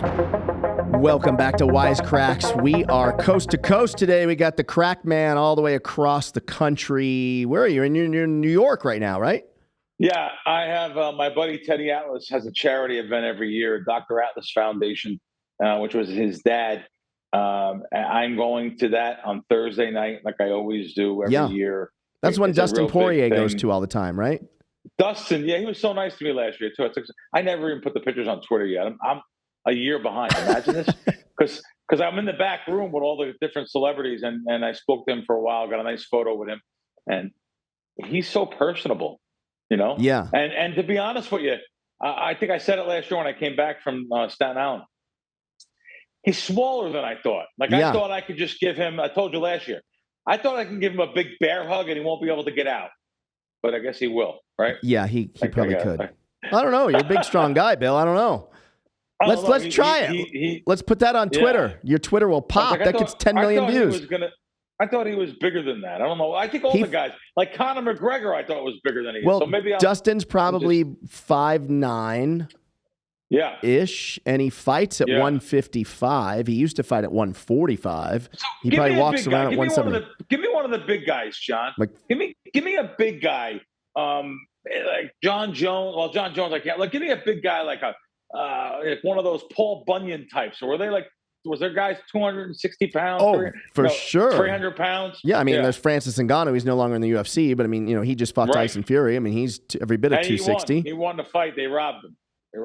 Welcome back to Wisecracks. We are coast to coast today. We got the Crack Man all the way across the country. Where are you? You're in New York right now, right? Yeah, I have my buddy Teddy Atlas has a charity event every year, Dr. Atlas Foundation, which was his dad. I'm going to that on Thursday night, like I always do every year. That's when It's a Dustin real big Poirier thing. goes to all the time, right? Dustin, yeah, he was so nice to me last year too. I never even put the pictures on Twitter yet. I'm a year behind. Imagine this, because I'm in the back room with all the different celebrities, and I spoke to him for a while, got a nice photo with him, and he's so personable, you know. Yeah. And to be honest with you, I think I said it last year when I came back from Staten Island. He's smaller than I thought. I thought I could just give him. I told you last year. I thought I can give him a big bear hug and he won't be able to get out. But I guess he will, right? Yeah, he probably could. I don't know. You're a big, strong guy, Bill. I don't know. Let's try it. Let's put that on Twitter. Your Twitter will pop. That gets 10 million views. I thought he was bigger than that. I don't know. I think all the guys, like Conor McGregor, I thought was bigger than he is. Well, so maybe Dustin's probably 5'9". Yeah. Ish, and he fights at 155. He used to fight at 145. So he probably walks around at 170. Give me one of the big guys, John. Give me a big guy. Like John Jones. Well, John Jones, I can't. Give me a big guy like one of those Paul Bunyan types. Or were they like? Was there guys 260 pounds? Oh, for sure. 300 pounds. Yeah, I mean, there's Francis Ngannou. He's no longer in the UFC, but I mean, he just fought Tyson Fury. I mean, he's every bit of 260. He won the fight. They robbed him.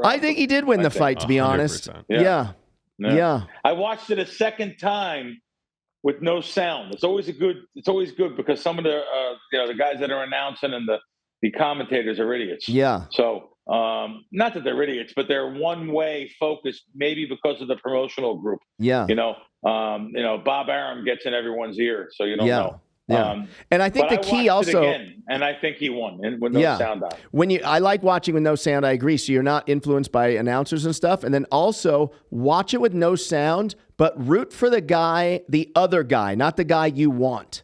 I think he did win the fight, to be honest. Yeah. I watched it a second time with no sound. It's always good because some of the the guys that are announcing and the commentators are idiots. Yeah. So not that they're idiots, but they're one way focused, maybe because of the promotional group. Yeah. Bob Arum gets in everyone's ear, so you don't know. Yeah. And I think the key also, and I think he won with no sound on. I like watching with no sound. I agree. So you're not influenced by announcers and stuff. And then also watch it with no sound, but root for the other guy, not the guy you want.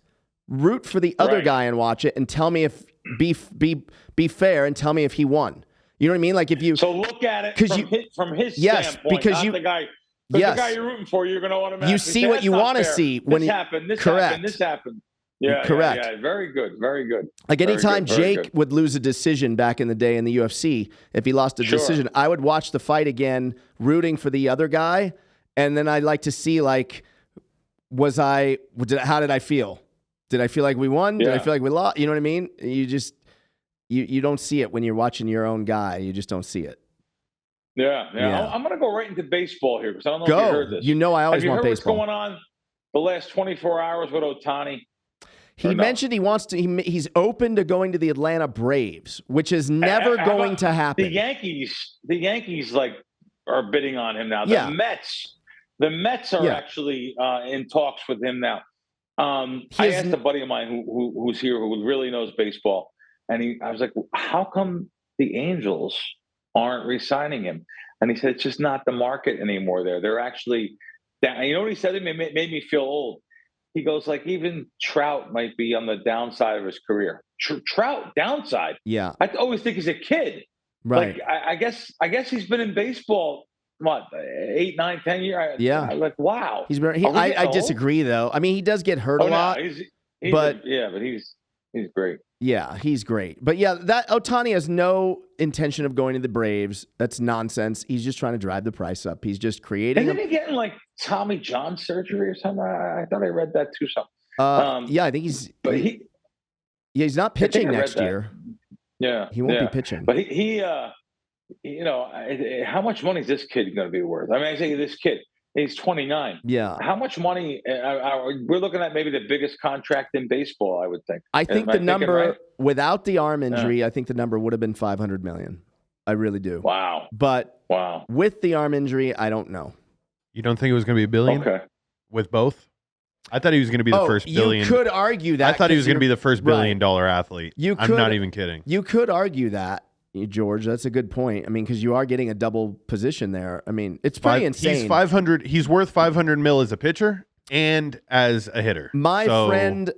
Root for the other guy and watch it, and tell me if be fair and tell me if he won. You know what I mean? Like if you look at it from his standpoint, because not the guy. The guy you're rooting for, you're going to automatically. You see what you want to see when this happened. This happened. Yeah, correct. Yeah, very good, very good. Like anytime Jake would lose a decision back in the day in the UFC, if he lost a decision, I would watch the fight again, rooting for the other guy, and then I'd like to see how did I feel? Did I feel like we won? Did I feel like we lost? You know what I mean? You just you don't see it when you're watching your own guy. You just don't see it. Yeah. I'm going to go right into baseball here because I don't know if you heard this. I always want baseball. What's going on the last 24 hours with Ohtani? He mentioned he wants to. He's open to going to the Atlanta Braves, which is never going to happen. The Yankees are bidding on him now. The Mets are actually in talks with him now. I asked a buddy of mine who's here who really knows baseball, and I was like, "How come the Angels aren't re-signing him?" And he said, "It's just not the market anymore. They're actually." You know what he said? It made me feel old. He goes even Trout might be on the downside of his career. Trout downside. Yeah. I always think he's a kid. Right. I guess he's been in baseball 8, 9, 10 years. Wow. He's been. I disagree though. I mean, he does get hurt a lot. But he's great. Yeah, he's great. But that Ohtani has no intention of going to the Braves. That's nonsense. He's just trying to drive the price up. He's just creating. Isn't he getting Tommy John surgery or something? I thought I read that too. Something. I think he's. But he's not pitching next year. Yeah, he won't be pitching. But he how much money is this kid going to be worth? I mean, I say this kid. He's 29. Yeah. How much money? We're looking at maybe the biggest contract in baseball, I would think. I think the number, without the arm injury, I think the number would have been $500 million. I really do. Wow. But with the arm injury, I don't know. You don't think it was going to be $1 billion? Okay. With both? I thought he was going to be the first billion. You could argue that. I thought he was going to be the first $1 billion athlete. I'm not even kidding. You could argue that. George, that's a good point. I mean, because you are getting a double position there. I mean, it's pretty insane. He's 500. He's worth 500 mil as a pitcher and as a hitter. My friend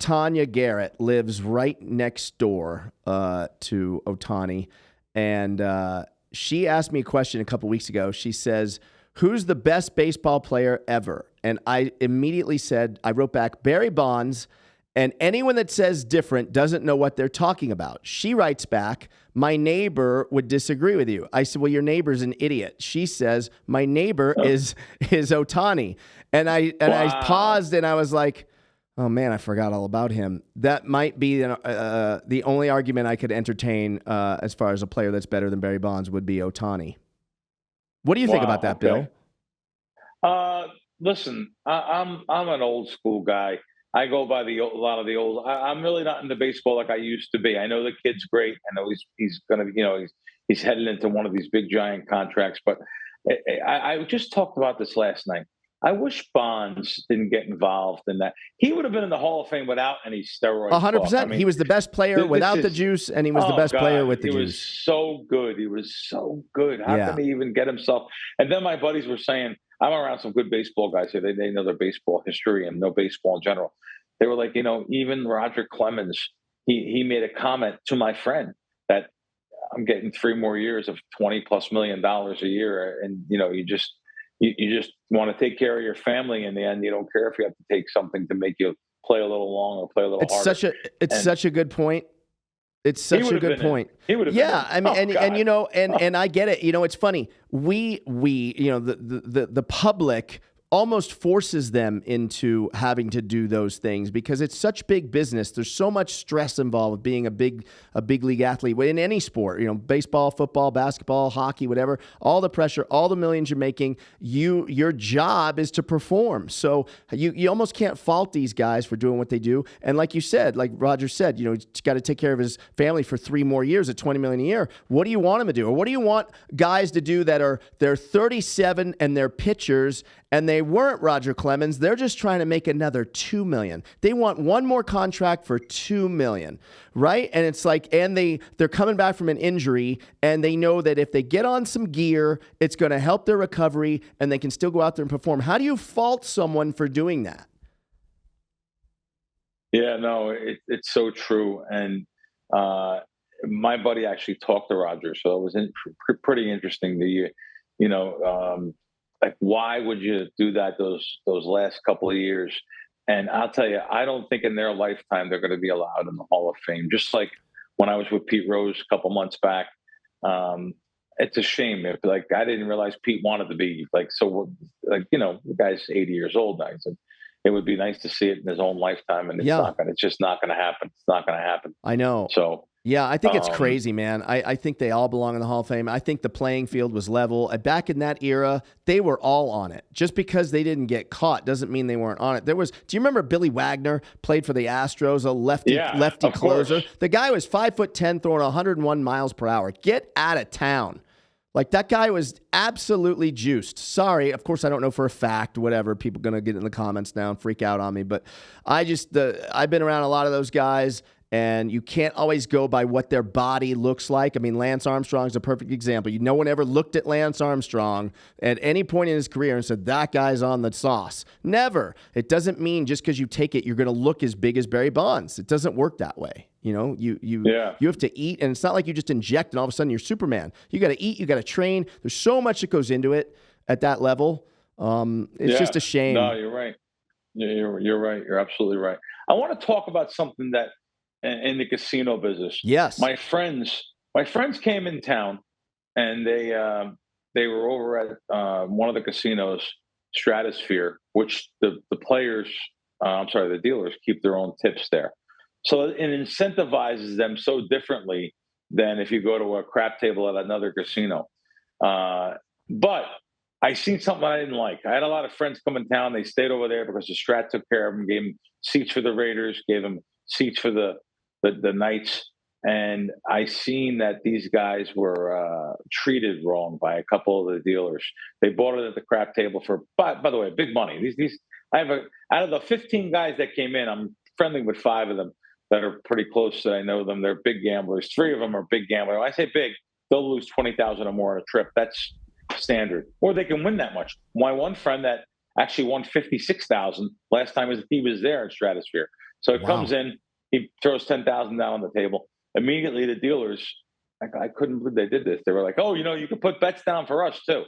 Tanya Garrett lives right next door to Ohtani, and she asked me a question a couple weeks ago. She says, who's the best baseball player ever? And I immediately said, I wrote back, Barry Bonds, and anyone that says different doesn't know what they're talking about. She writes back, my neighbor would disagree with you. I said, well, your neighbor's an idiot. She says, my neighbor is Ohtani. And I paused and I was like, oh man, I forgot all about him. That might be the only argument I could entertain as far as a player that's better than Barry Bonds would be Ohtani. What do you think about that, Bill? Listen, I'm an old school guy. I go by a lot of the old. I'm really not into baseball like I used to be. I know the kid's great. I know he's going to, he's headed into one of these big giant contracts. But I just talked about this last night. I wish Bonds didn't get involved in that. He would have been in the Hall of Fame without any steroids. 100%. I mean, he was the best player without the juice, and he was the best player with the juice. He was so good. He was so good. How can he even get himself? And then my buddies were saying, I'm around some good baseball guys here. They know their baseball history and know baseball in general. They were like, even Roger Clemens, he made a comment to my friend that I'm getting 3 more years of $20+ million a year. And, you just want to take care of your family in the end. You don't care if you have to take something to make you play a little long or play a little harder. It's such a good point. It's such a good point. He would have been. And I get it. It's funny. We the public almost forces them into having to do those things because it's such big business. There's so much stress involved with being a big league athlete in any sport, baseball, football, basketball, hockey, whatever, all the pressure, all the millions you're making, your job is to perform. So you almost can't fault these guys for doing what they do. And like you said, like Roger said, he's got to take care of his family for 3 more years at $20 million a year. What do you want him to do? Or what do you want guys to do they're 37 and they're pitchers and they weren't Roger Clemens? They're just trying to make another $2 million. They want one more contract for $2 million, right? And it's like, and they're coming back from an injury, and they know that if they get on some gear, it's going to help their recovery, and they can still go out there and perform. How do you fault someone for doing that? Yeah, no, it's so true. And my buddy actually talked to Roger, so it was pretty interesting. Like, why would you do that those last couple of years? And I'll tell you, I don't think in their lifetime they're going to be allowed in the Hall of Fame. Just like when I was with Pete Rose a couple months back, it's a shame. I didn't realize Pete wanted to be the guy's 80 years old now. So it would be nice to see it in his own lifetime, and it's just not going to happen. It's not going to happen. I know. So. Yeah, I think it's crazy, man. I think they all belong in the Hall of Fame. I think the playing field was level. Back in that era, they were all on it. Just because they didn't get caught doesn't mean they weren't on it. Do you remember Billy Wagner played for the Astros, a lefty closer? Course. The guy was 5'10", throwing 101 miles per hour. Get out of town. Like, that guy was absolutely juiced. Sorry, of course I don't know for a fact, whatever. People are going to get in the comments now and freak out on me. But I've been around a lot of those guys, and you can't always go by what their body looks like. I mean, Lance Armstrong's a perfect example. No one ever looked at Lance Armstrong at any point in his career and said, that guy's on the sauce. Never. It doesn't mean just because you take it, you're going to look as big as Barry Bonds. It doesn't work that way. You have to eat, and it's not like you just inject and all of a sudden you're Superman. You got to eat, you got to train. There's so much that goes into it at that level. It's just a shame. No, you're right. You're right. You're absolutely right. I want to talk about something that in the casino business. Yes. My friends came in town, and they were over at one of the casinos, Stratosphere, which the dealers keep their own tips there. So it incentivizes them so differently than if you go to a crap table at another casino. But I seen something I didn't like. I had a lot of friends come in town. They stayed over there because the Strat took care of them, gave them seats for the Raiders, gave them seats for the Knights. And I seen that these guys were treated wrong by a couple of the dealers. They bought it at the crap table for, by the way, big money. Out of the 15 guys that came in, I'm friendly with 5 of them that are pretty close. That I know them. They're big gamblers. 3 of them are big gamblers. When I say big, they'll lose $20,000 or more on a trip. That's standard. Or they can win that much. My one friend that actually won $56,000 last time he was there in Stratosphere. So he comes in, he throws $10,000 down on the table. Immediately, the dealers I couldn't believe they did this. They were like, oh, you can put bets down for us too.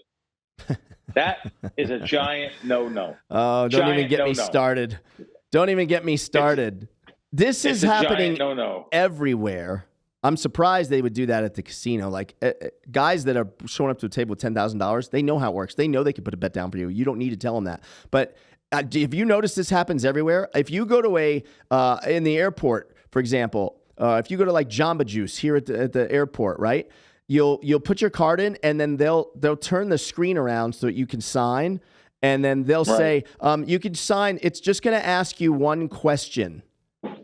That is a giant no-no. Oh, don't even get me started. Don't even get me started. This is happening everywhere. I'm surprised they would do that at the casino. Like guys that are showing up to a table with $10,000, they know how it works. They know they can put a bet down for you. You don't need to tell them that. But if you notice this happens everywhere, if you go to in the airport, for example, if you go to like Jamba Juice here at the airport, right? You'll put your card in, and then they'll turn the screen around so that you can sign, and then they'll say you can sign. It's just going to ask you one question.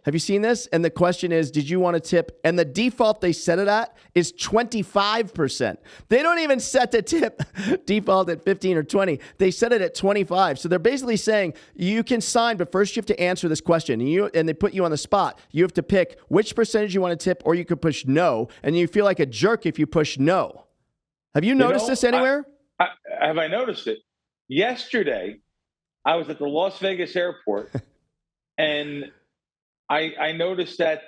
Have you seen this? And the question is, did you want to tip? And the default they set it at is 25%. They don't even set the tip default at 15 or 20. They set it at 25. So they're basically saying you can sign, but first you have to answer this question. And they put you on the spot. You have to pick which percentage you want to tip, or you could push no. And you feel like a jerk if you push no. Have you noticed this anywhere? Have I noticed it? Yesterday, I was at the Las Vegas airport, and I noticed that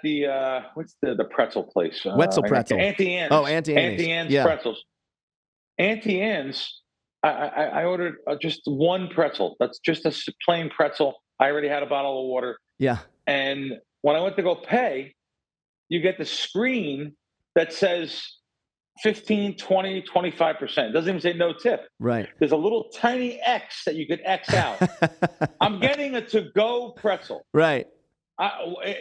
what's the pretzel place? Wetzel Pretzel. Auntie Anne's. Oh, Auntie Anne's. Auntie Anne's pretzels. Auntie Anne's, I ordered just one pretzel. That's just a plain pretzel. I already had a bottle of water. Yeah. And when I went to go pay, you get the screen that says 15, 20, 25%. It doesn't even say no tip. Right. There's a little tiny X that you could X out. I'm getting a to-go pretzel. Right.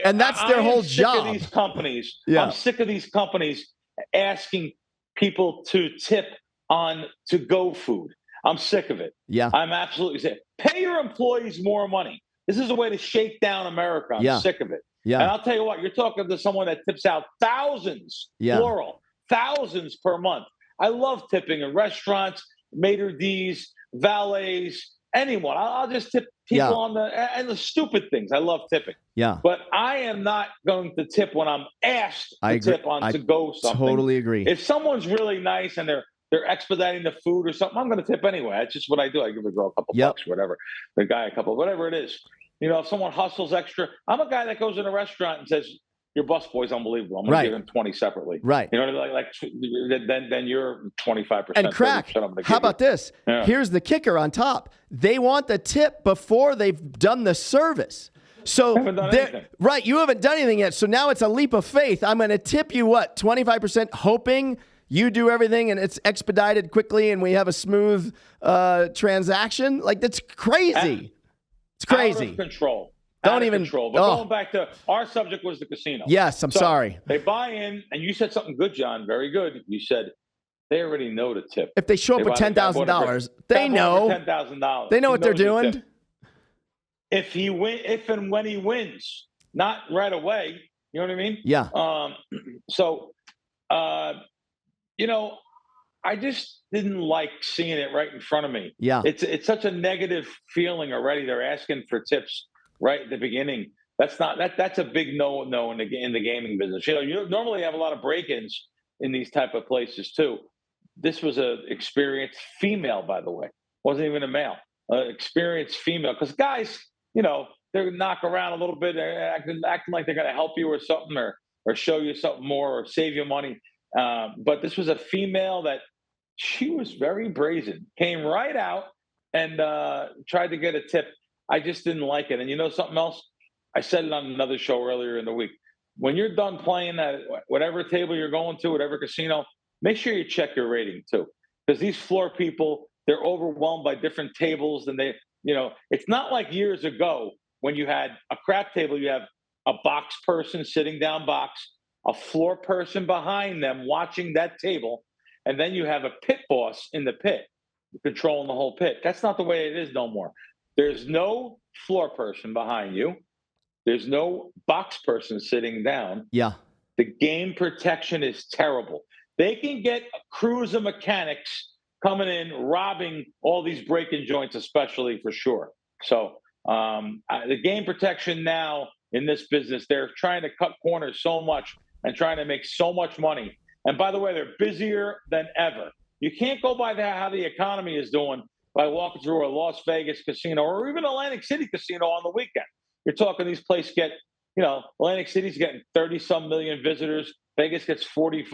And that's their whole job. Of these companies. Yeah. I'm sick of these companies asking people to tip on to-go food. I'm sick of it. Yeah. I'm absolutely sick. Pay your employees more money. This is a way to shake down America. I'm sick of it. Yeah. And I'll tell you what, you're talking to someone that tips out thousands, plural, thousands per month. I love tipping in restaurants, maitre d's, valets, anyone. I'll just tip people on the stupid things. I love tipping. Yeah. But I am not going to tip when I'm asked to tip on to go something. Totally agree. If someone's really nice and they're expediting the food or something, I'm going to tip anyway. That's just what I do. I give the girl a couple bucks, whatever. The guy a couple, whatever it is. If someone hustles extra, I'm a guy that goes in a restaurant and says, your busboy's unbelievable. I'm going to give him 20 separately. Right. You know, then you're 25%. And crack, how about this? Yeah. Here's the kicker on top. They want the tip before they've done the service. So, right, you haven't done anything yet. So now it's a leap of faith. I'm going to tip you, 25%, hoping you do everything and it's expedited quickly and we have a smooth transaction? Like, that's crazy. It's crazy. Out of control. Don't even control. But going back to our subject was the casino. Yes, I'm sorry. They buy in, and you said something good, John. Very good. You said they already know the tip. If they show up with $10,000, they know. $10,000. They know what they're doing. If and when he wins, not right away. You know what I mean? Yeah. I just didn't like seeing it right in front of me. Yeah. It's such a negative feeling already. They're asking for tips right at the beginning. That's a big no in the gaming business. You normally have a lot of break-ins in these type of places too. This was a experienced female, by the way. Wasn't even a male. Experienced female. Because guys, they knock around a little bit, acting like they're going to help you or something, or show you something more, or save you money. But this was a female that she was very brazen. Came right out and tried to get a tip. I just didn't like it. And you know something else? I said it on another show earlier in the week. When you're done playing at whatever table you're going to, whatever casino, make sure you check your rating too. Because these floor people, they're overwhelmed by different tables. And it's not like years ago when you had a crap table, you have a box person sitting down box, a floor person behind them watching that table, and then you have a pit boss in the pit controlling the whole pit. That's not the way it is no more. There's no floor person behind you. There's no box person sitting down. Yeah. The game protection is terrible. They can get crews of mechanics coming in, robbing all these break-in joints, especially, for sure. So the game protection now in this business, they're trying to cut corners so much and trying to make so much money. And by the way, they're busier than ever. You can't go by how the economy is doing by walking through a Las Vegas casino or even Atlantic City casino on the weekend. You're talking these places Atlantic City's getting 30-some million visitors. Vegas gets 40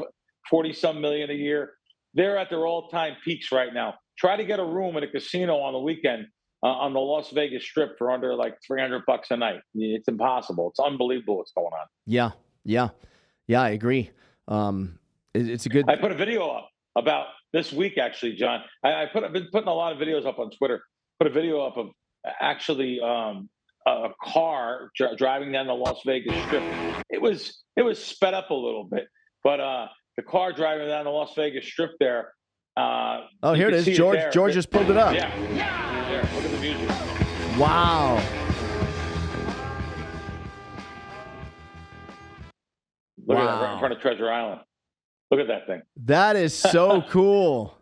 40-some million a year. They're at their all-time peaks right now. Try to get a room at a casino on the weekend on the Las Vegas Strip for under like $300 a night. It's impossible. It's unbelievable what's going on. Yeah. I agree. It's a good. I put a video up about this week, actually, John. I've been putting a lot of videos up on Twitter. Put a video up of actually a car driving down the Las Vegas Strip. It was sped up a little bit, but the car driving down the Las Vegas Strip there. Here it is. George just pulled it up. Yeah. There, look at the music. Wow. Look at that right in front of Treasure Island. Look at that thing. That is so cool.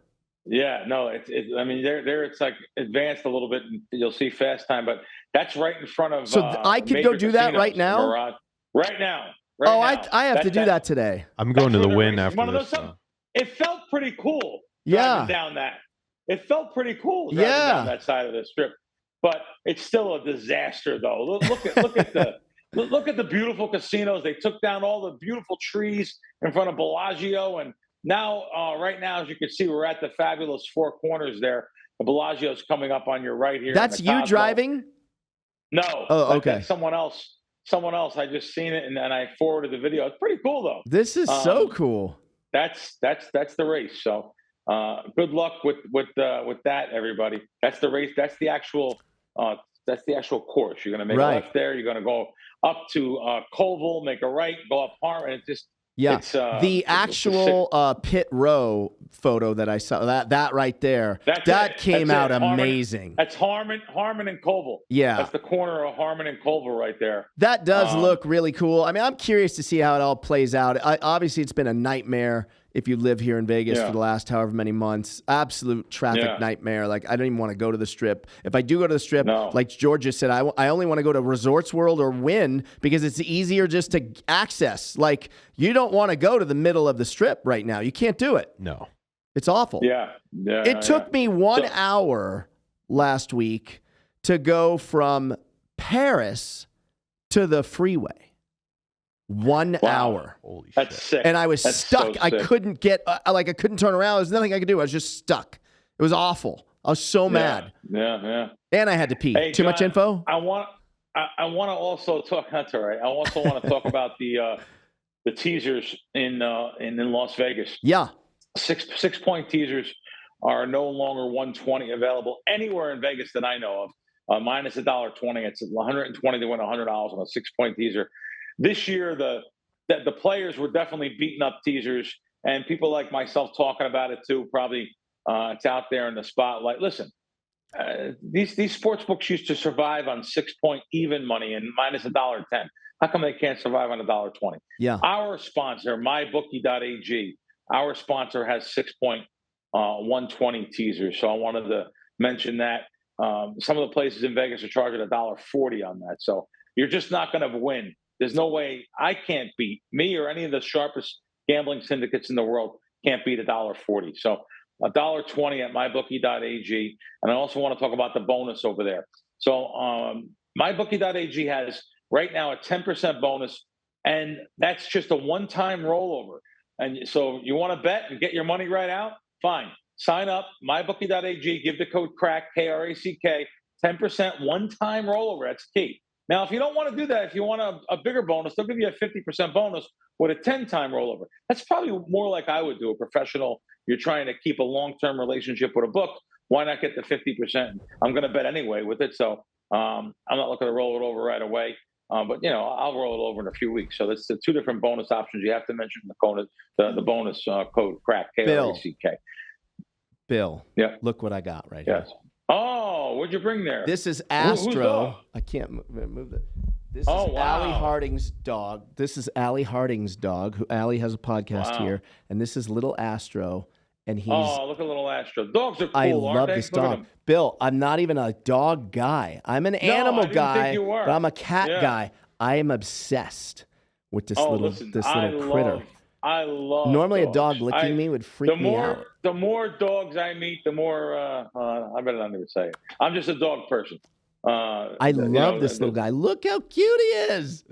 Yeah, no, I mean, there it's like advanced a little bit, and you'll see Fast Time, but that's right in front of. So I could go do that right now. Right now. I have to do that today. I'm going to the Wynn after this. It felt pretty cool. Yeah. Down that. It felt pretty cool. Down that side of the Strip, but it's still a disaster, though. Look at the beautiful casinos. They took down all the beautiful trees in front of Bellagio, and now, right now, as you can see, we're at the fabulous Four Corners there. The Bellagio's coming up on your right here. That's you driving? No. Oh, okay. Someone else. I just seen it, and I forwarded the video. It's pretty cool, though. This is so cool. That's the race. So, good luck with that, everybody. That's the race. That's the actual course. You're going to make a left there. You're going to go up to Colville, make a right, go up Harmon, and just. Yeah, the actual pit row photo that I saw, that right there, that came out amazing. That's Harmon and Colville. Yeah. That's the corner of Harmon and Colville right there. That does look really cool. I mean, I'm curious to see how it all plays out. Obviously, it's been a nightmare if you live here in Vegas for the last however many months. Absolute traffic nightmare. Like, I don't even want to go to the Strip. If I do go to the Strip, like George just said, I only want to go to Resorts World or Wynn because it's easier just to access. Like, you don't want to go to the middle of the Strip right now. You can't do it. No. It's awful. Yeah. It took me 1 hour last week to go from Paris to the freeway. 1 hour. Holy shit. That's sick. And I was stuck. So I couldn't get, I couldn't turn around. There's nothing I could do. I was just stuck. It was awful. I was so mad. Yeah. And I had to pee. Hey, Too John, much info? I want to also talk. That's all right. I also want to talk about the teasers in Las Vegas. Yeah. 6 point teasers are no longer $120 available anywhere in Vegas that I know of. Minus $1.20. It's $120 to win $100 on a 6 point teaser. This year, the players were definitely beating up teasers, and people like myself talking about it too. Probably it's out there in the spotlight. Listen, these sports books used to survive on 6 point even money and minus $1.10. How come they can't survive on $1.20? Yeah. Our sponsor, MyBookie.ag, our sponsor has 6 point 120 teasers. So I wanted to mention that. Some of the places in Vegas are charging $1.40 on that. So you're just not going to win. There's no way I can't beat me or any of the sharpest gambling syndicates in the world can't beat $1.40. So $1.20 at mybookie.ag. And I also want to talk about the bonus over there. So mybookie.ag has right now a 10% bonus, and that's just a one-time rollover. And so you want to bet and get your money right out? Fine. Sign up, mybookie.ag, give the code CRACK, K-R-A-C-K, 10% one-time rollover. That's key. Now, if you don't want to do that, if you want a bigger bonus, they'll give you a 50% bonus with a 10-time rollover. That's probably more like I would do, a professional. You're trying to keep a long-term relationship with a book. Why not get the 50%? I'm going to bet anyway with it, so I'm not looking to roll it over right away. But, I'll roll it over in a few weeks. So that's the two different bonus options. You have to mention the bonus code CRACK, K-R-A-C-K. Bill, look what I got right here. Oh, what'd you bring there? This is Astro. I can't move it. This is Allie Harding's dog. Allie has a podcast here, and this is little Astro, and he's. Oh, look at little Astro. Dogs are cool. I love this dog. Bill, I'm not even a dog guy. I'm an animal guy, but I'm a cat guy. I am obsessed with this little critter. I love. Normally, dogs. A dog licking me would freak me out. The more dogs I meet, the more. I better not even say it. I'm just a dog person. I love this little guy. Look how cute he is.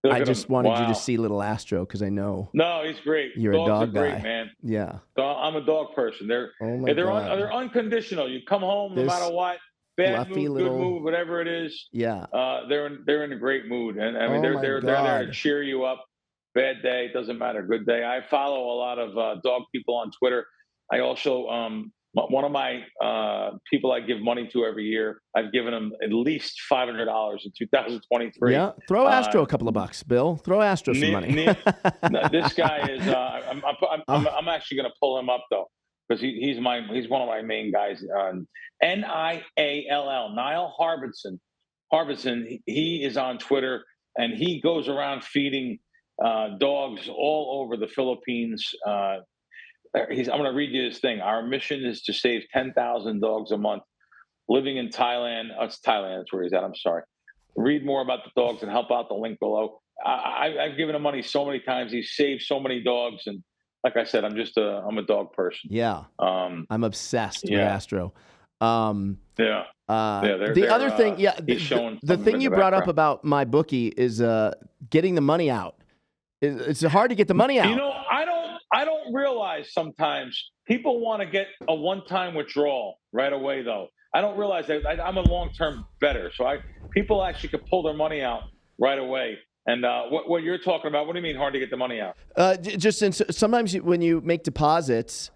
I just wanted you to see little Astro because I know. No, he's great. You're Dogs a dog are great, guy, man. Yeah. I'm a dog person. They're they're unconditional. You come home no matter what, bad mood, good mood, whatever it is. Yeah. They're in a great mood, and I mean they're there to cheer you up. Bad day, doesn't matter. Good day. I follow a lot of dog people on Twitter. I also one of my people I give money to every year. I've given him at least $500 in 2023. Yeah, throw Astro a couple of bucks, Bill. Throw Astro some money. This guy is. I'm actually going to pull him up though, because he's one of my main guys. Niall, Niall Harbison. Harbison. He is on Twitter and he goes around feeding dogs all over the Philippines. I'm going to read you this thing. Our mission is to save 10,000 dogs a month living in Thailand. It's Thailand. That's where he's at. I'm sorry. Read more about the dogs and help out the link below. I've given him money so many times. He's saved so many dogs. And like I said, I'm a dog person. Yeah. I'm obsessed with Astro. The other thing, the thing you brought up about my bookie is getting the money out. It's hard to get the money out. You know, I don't realize sometimes people want to get a one-time withdrawal right away, though. I don't realize that I'm a long-term bettor, so people actually could pull their money out right away. And what you're talking about, what do you mean hard to get the money out? Just since sometimes when you make deposits,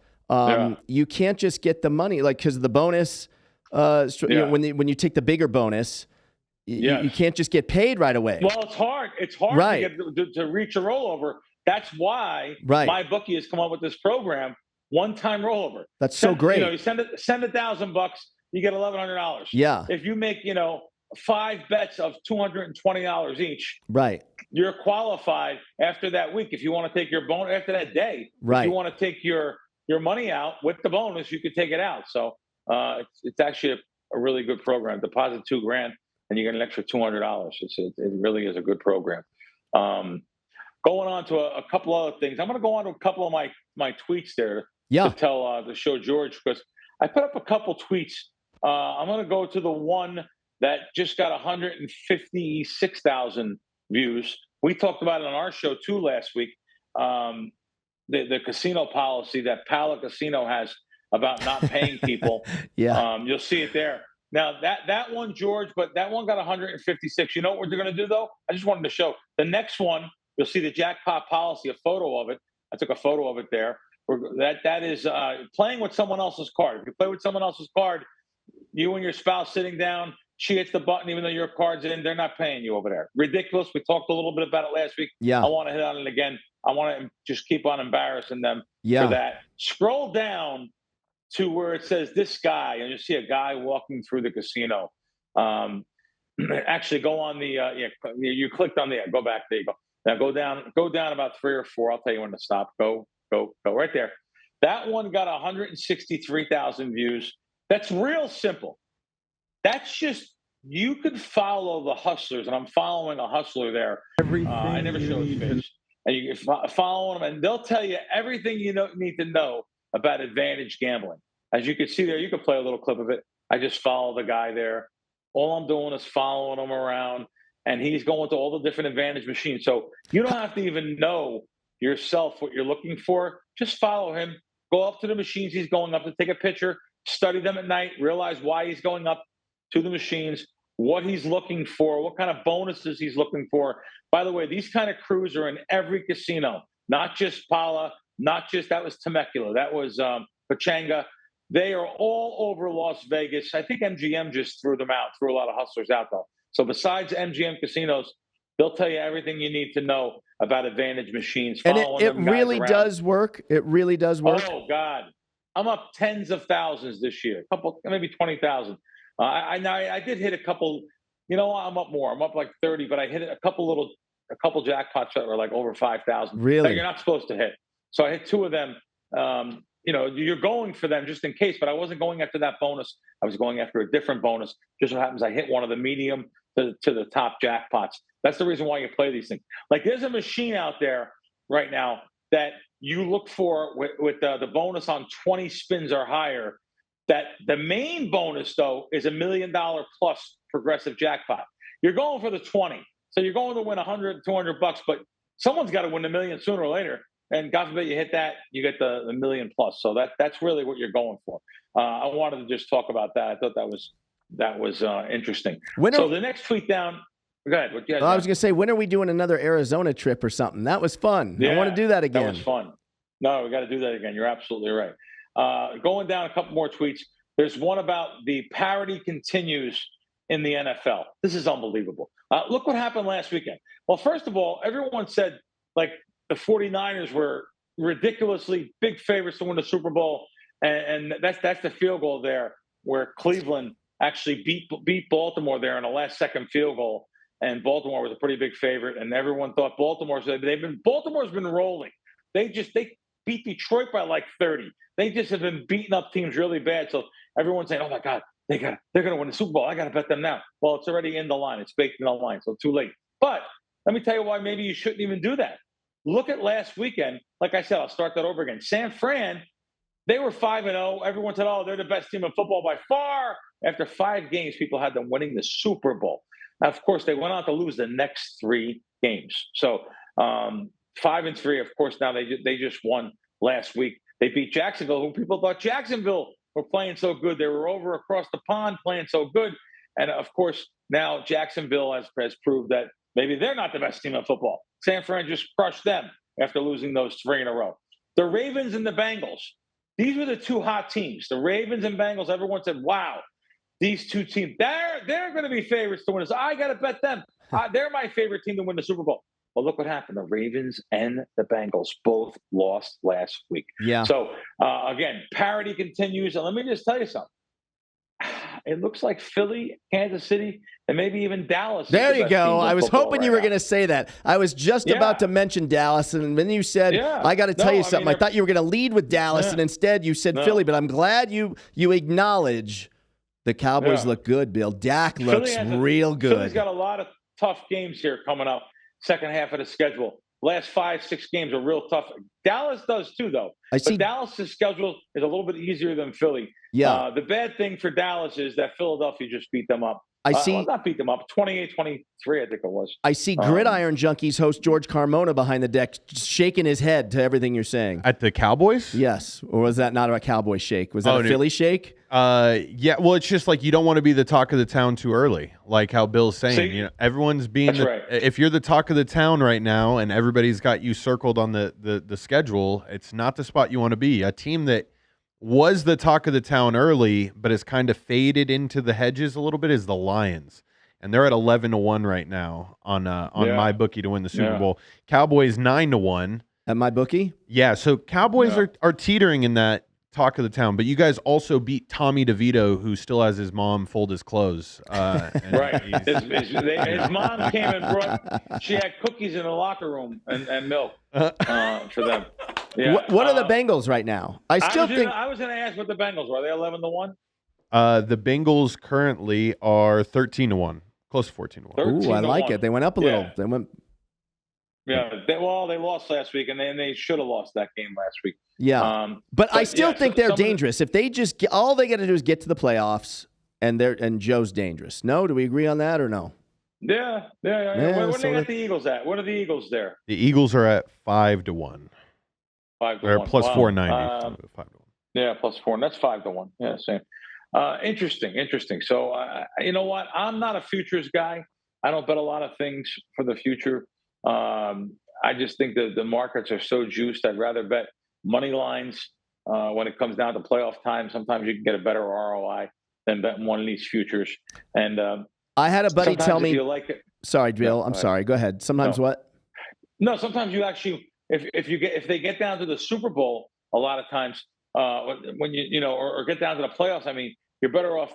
you can't just get the money, like because of the bonus. You know, when you take the bigger bonus, you can't just get paid right away. Well, it's hard. It's hard to reach a rollover. That's why my bookie has come up with this program, one-time rollover. That's so great. You know, you send $1,000, you get $1,100. Yeah. If you make 5 bets of $220 each, you're qualified after that week. If you want to take your bonus after that day, if you want to take your money out with the bonus, you could take it out. So it's actually a really good program. Deposit $2,000 and you get an extra $200. It really is a good program. Going on to a couple other things. I'm going to go on to a couple of my tweets there to tell the show George, because I put up a couple tweets. I'm going to go to the one that just got 156,000 views. We talked about it on our show too last week. The casino policy that Pala Casino has about not paying people. You'll see it there. Now that one, George, but that one got 156. You know what they're going to do though? I just wanted to show the next one. You'll see the jackpot policy, a photo of it. I took a photo of it there. That is playing with someone else's card. If you play with someone else's card, you and your spouse sitting down, she hits the button, even though your card's in, they're not paying you over there. Ridiculous. We talked a little bit about it last week. I want to hit on it again. I want to just keep on embarrassing them for that. Scroll down to where it says this guy, and you see a guy walking through the casino. Actually, go on the you clicked on the go back. There you go. Now go down about 3 or 4. I'll tell you when to stop. Go right there. That one got 163,000 views. That's real simple. That's just, you could follow the hustlers, and I'm following a hustler there. I never show his face. And you can follow them, and they'll tell you everything you need to know about advantage gambling. As you can see there, you can play a little clip of it. I just follow the guy there. All I'm doing is following him around, and he's going to all the different advantage machines. So you don't have to even know yourself what you're looking for. Just follow him. Go up to the machines he's going up to, take a picture, study them at night, realize why he's going up to the machines, what he's looking for, what kind of bonuses he's looking for. By the way, these kind of crews are in every casino, not just Pala, that was Temecula, that was Pachanga. They are all over Las Vegas. I think MGM just threw a lot of hustlers out though. So besides MGM casinos, they'll tell you everything you need to know about advantage machines. And it really does work. It really does work. Oh God, I'm up tens of thousands this year. Maybe 20,000. I did hit a couple. You know, I'm up more. I'm up like 30, but I hit a couple jackpots that were like over 5,000. Really? That you're not supposed to hit. So I hit 2 of them. You're going for them just in case, but I wasn't going after that bonus. I was going after a different bonus. Just so happens I hit one of the medium to the top jackpots. That's the reason why you play these things. Like there's a machine out there right now that you look for with the bonus on 20 spins or higher. That the main bonus though is $1 million plus progressive jackpot. You're going for the 20. So you're going to win $100, $200, but someone's got to win $1 million sooner or later. And God forbid you hit that, you get the $1 million plus. So that's really what you're going for. I wanted to just talk about that. I thought that was interesting. So the next tweet down. Go ahead. I was going to say, when are we doing another Arizona trip or something? That was fun. Yeah, I want to do that again. That was fun. No, we got to do that again. You're absolutely right. Going down a couple more tweets. There's one about the parity continues in the NFL. This is unbelievable. Look what happened last weekend. Well, first of all, everyone said like the 49ers were ridiculously big favorites to win the Super Bowl. And that's the field goal there where Cleveland actually beat Baltimore there in a last-second field goal. And Baltimore was a pretty big favorite, and everyone thought Baltimore's been rolling. They beat Detroit by like 30. They just have been beating up teams really bad. So everyone's saying, "Oh my God, they're going to win the Super Bowl. I got to bet them now." Well, it's already in the line. It's baked in the line, so too late. But let me tell you why maybe you shouldn't even do that. Look at last weekend. Like I said, I'll start that over again. San Fran, they were 5-0. Everyone said, "Oh, they're the best team in football by far." After 5 games, people had them winning the Super Bowl. Now, of course, they went on to lose the next 3 games. So 5-3, of course, now they just won last week. They beat Jacksonville, who people thought Jacksonville were playing so good. They were over across the pond playing so good. And, of course, now Jacksonville has proved that maybe they're not the best team in football. San Fran just crushed them after losing those 3 in a row. The Ravens and the Bengals, these were the 2 hot teams. The Ravens and Bengals, everyone said, wow. These 2 teams, they're going to be favorites to win this. I got to bet them. They're my favorite team to win the Super Bowl. Well, look what happened. The Ravens and the Bengals both lost last week. Yeah. So, again, parity continues. And let me just tell you something. It looks like Philly, Kansas City, and maybe even Dallas. There you go. I was hoping you were going to say that. I was just about to mention Dallas, and then you said, I got to tell you something. I thought you were going to lead with Dallas, and instead you said Philly. But I'm glad you acknowledge the Cowboys look good, Bill. Dak looks real good. Philly's got a lot of tough games here coming up, second half of the schedule. Last 5-6 games are real tough. Dallas does too, though. But Dallas' schedule is a little bit easier than Philly. Yeah. The bad thing for Dallas is that Philadelphia just beat them up. Not beat them up, 28-23, I think it was. I see Gridiron Junkies host George Carmona behind the deck shaking his head to everything you're saying. At the Cowboys? Yes. Or was that not a Cowboy shake? Was that a Philly shake? Yeah. Well, it's just like you don't want to be the talk of the town too early, like how Bill's saying. Everyone's being if you're the talk of the town right now and everybody's got you circled on the schedule, it's not the spot you want to be. A team that was the talk of the town early, but has kind of faded into the hedges a little bit is the Lions. And they're at 11-1 right now on my bookie to win the Super Bowl. Cowboys 9-1. At my bookie? Yeah, so Cowboys are teetering in that talk of the town, but you guys also beat Tommy DeVito, who still has his mom fold his clothes. Right. His mom came and brought, she had cookies in the locker room and milk for them. Yeah. What are the Bengals right now? I was going to ask what the Bengals were. Are they 11-1? The Bengals currently are 13-1, close to 14-1. Ooh, I like it. They went up a little. They went. Yeah, they lost last week, and they should have lost that game last week. Yeah, but I still think they're dangerous. If they just all they got to do is get to the playoffs, and Joe's dangerous. No, do we agree on that or no? Yeah. What do they got the Eagles at? What are the Eagles there? The Eagles are at 5-1. 5-1. They're plus 490. 5-1. Yeah, plus 4. And that's 5-1. Yeah, same. Interesting. So you know what? I'm not a futures guy. I don't bet a lot of things for the future. I just think that the markets are so juiced. I'd rather bet money lines when it comes down to playoff time. Sometimes you can get a better ROI than betting one of these futures. And I had a buddy tell me. Like it, sorry, Bill. I'm sorry. Go ahead. Sometimes what? No, sometimes you actually, if they get down to the Super Bowl, a lot of times when or get down to the playoffs, I mean, you're better off,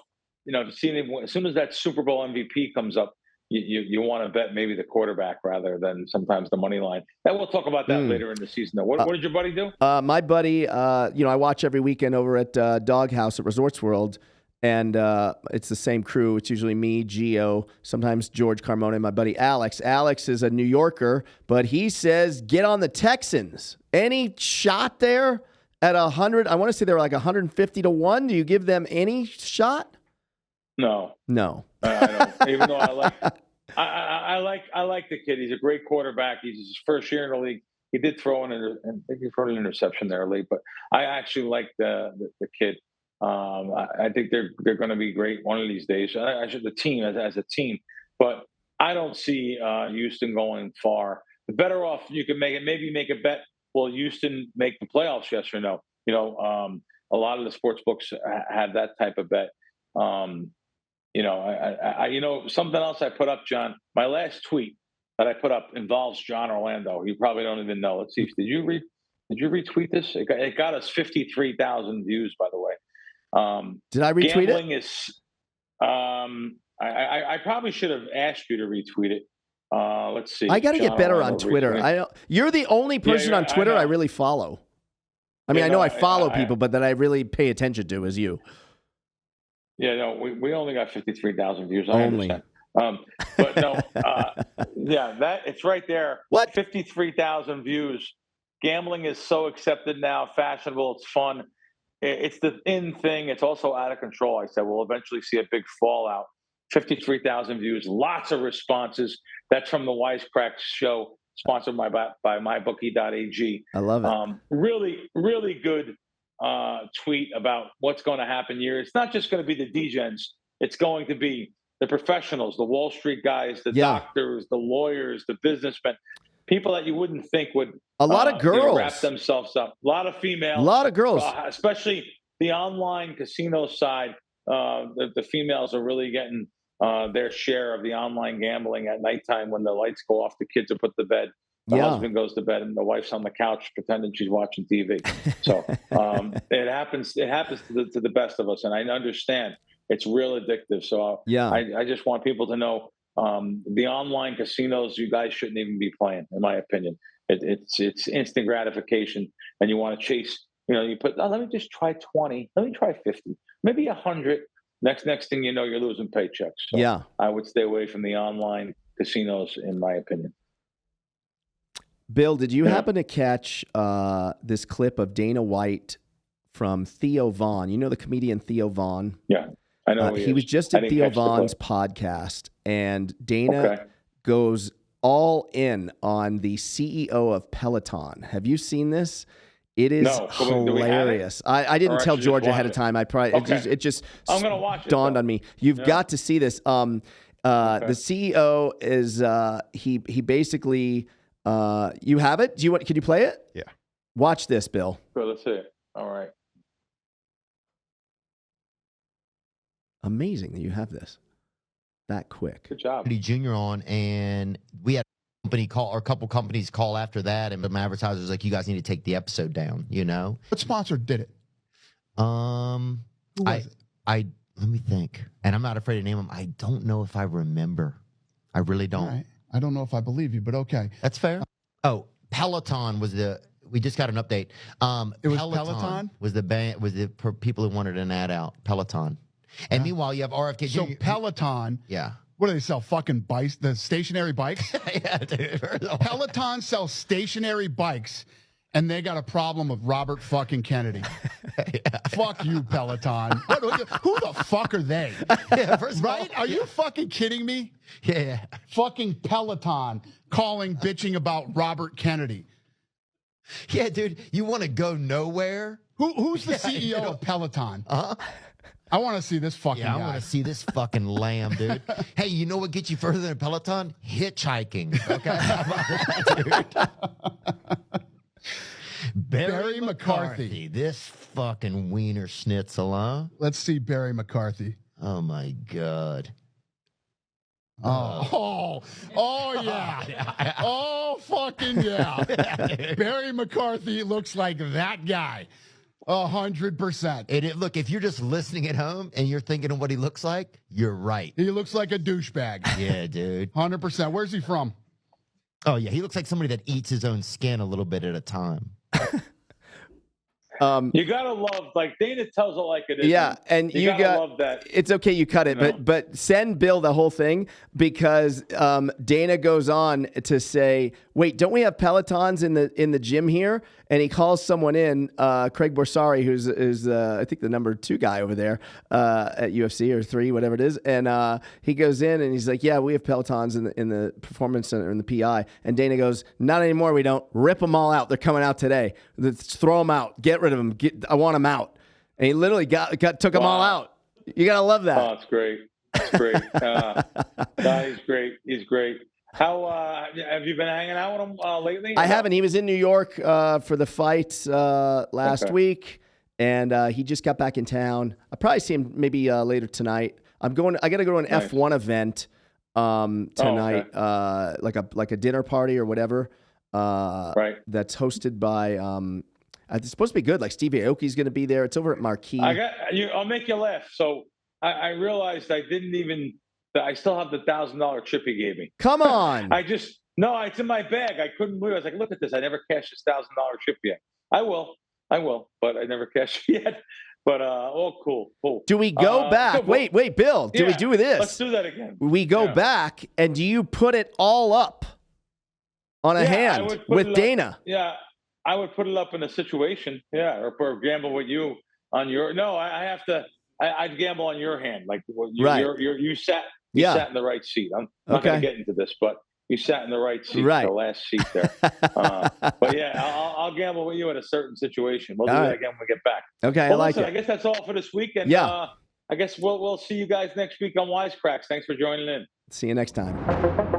seeing as soon as that Super Bowl MVP comes up. You want to bet maybe the quarterback rather than sometimes the money line. And we'll talk about that later in the season. Though. What did your buddy do? My buddy, I watch every weekend over at Doghouse at Resorts World, and it's the same crew. It's usually me, Gio, sometimes George Carmona, and my buddy Alex. Alex is a New Yorker, but he says get on the Texans. Any shot there at 100? I want to say they're like 150-1. Do you give them any shot? No. No. I don't. Even though I like the kid. He's a great quarterback. He's his first year in the league. He did throw in I think he threw an interception there late, but I actually like the kid. I think they're going to be great one of these days. The team as a team, but I don't see Houston going far. The better off you can maybe make a bet. Will Houston make the playoffs? Yes or no? A lot of the sports books have that type of bet. Something else I put up, John. My last tweet that I put up involves John Orlando. You probably don't even know. Let's see. Did you retweet this? It got us 53,000 views, by the way. Did I retweet gambling it? I probably should have asked you to retweet it. Let's see. I got to get better on Twitter. You're the only person on Twitter I really follow. I mean, I know I follow people, but that I really pay attention to is you. Yeah, no, we only got 53,000 views. I understand. But no, it's right there. What? 53,000 views. Gambling is so accepted now, fashionable. It's fun. It's the in thing. It's also out of control. I said we'll eventually see a big fallout. 53,000 views, lots of responses. That's from the Wisecracks show, sponsored by mybookie.ag. I love it. Really, really good tweet about what's going to happen here. It's not just going to be the degens. It's going to be the professionals, the Wall Street guys, the doctors, the lawyers, the businessmen, people that you wouldn't think would a lot of girls wrap themselves up. A lot of females. A lot of girls. Especially the online casino side. The females are really getting their share of the online gambling at nighttime when the lights go off, the kids are put to bed. The husband goes to bed and the wife's on the couch pretending she's watching TV. So it happens. It happens to the best of us, and I understand it's real addictive. So I just want people to know the online casinos. You guys shouldn't even be playing, in my opinion. It's instant gratification, and you want to chase. You put. Let me just try 20. Let me try 50. Maybe 100. Next thing you know, you're losing paychecks. So I would stay away from the online casinos, in my opinion. Bill, did you happen to catch this clip of Dana White from Theo Von? You know the comedian Theo Von? Yeah, I know he was just at Theo Von's podcast, and Dana goes all in on the CEO of Peloton. Have you seen this? It is hilarious. I didn't tell George ahead of time. I probably it just I'm gonna watch it, dawned on me. You've got to see this. The CEO is he basically you have it? Can you play it? Yeah. Watch this, Bill. Go, let's see it. All right. Amazing that you have this that quick. Good job. Junior on, and we had a couple companies call after that, and my advertiser was like, "You guys need to take the episode down." What sponsor did it? Who was it? Let me think, and I'm not afraid to name them. I don't know if I remember. I really don't. All right. I don't know if I believe you, but okay. That's fair. Peloton was we just got an update. It was Peloton? Was the band, was the people who wanted an ad out, Peloton. And meanwhile, you have RFK. So Peloton. Yeah. What do they sell? Fucking bikes? The stationary bikes? Yeah, dude. Peloton sells stationary bikes, and they got a problem with Robert fucking Kennedy. Fuck you, Peloton. Who the fuck are they? Yeah, right? Are you fucking kidding me? Yeah. Fucking Peloton bitching about Robert Kennedy. Yeah, dude. You want to go nowhere? Who's the CEO of Peloton? I want to see this fucking guy. I want to see this fucking lamb, dude. Hey, you know what gets you further than Peloton? Hitchhiking. Okay. How about that, dude? Barry McCarthy. This fucking wiener schnitzel, huh? Let's see Barry McCarthy. Oh, my God. Oh yeah. Oh, fucking yeah. Barry McCarthy looks like that guy. 100%. Look, if you're just listening at home and you're thinking of what he looks like, you're right. He looks like a douchebag. Yeah, dude. 100%. Where's he from? Oh, yeah. He looks like somebody that eats his own skin a little bit at a time. You gotta love, like Dana tells it like it is. Yeah, and you gotta love that. It's okay, you cut it, but send Bill the whole thing because Dana goes on to say, "Wait, don't we have Pelotons in the gym here?" And he calls someone in, Craig Borsari, who's I think the number 2 guy over there at UFC or 3, whatever it is, and he goes in and he's like, "Yeah, we have Pelotons in the performance center in the PI." And Dana goes, "Not anymore. We don't. Rip them all out. They're coming out today. Let's throw them out. Get rid of them. I want them out." And he literally took them all out. You gotta love that. Oh, it's great. It's great. He's great. He's great. How have you been hanging out with him lately? I haven't. He was in New York for the fight last week, and he just got back in town. I'll probably see him maybe later tonight. I got to go to an F1 event tonight, like a dinner party or whatever. That's hosted by. It's supposed to be good. Like Steve Aoki's going to be there. It's over at Marquee. I'll make you laugh. So I realized I still have the $1,000 chip he gave me. Come on. It's in my bag. I couldn't believe it. I was like, look at this. I never cashed this $1,000 chip yet. I will, but I never cashed it yet. But cool. Do we go back? Wait, Bill. Do we do this? Let's do that again. We go back, and do you put it all up on a hand with Dana? Yeah. I would put it up in a situation, or gamble with you on your. No, I have to. I'd gamble on your hand, like you sat. You sat in the right seat. I'm not going to get into this, but you sat in the right seat, the last seat there. But yeah, I'll gamble with you in a certain situation. We'll do that again when we get back. Okay, well, I like it. I guess that's all for this week, and I guess we'll see you guys next week on Wisecracks. Thanks for joining in. See you next time.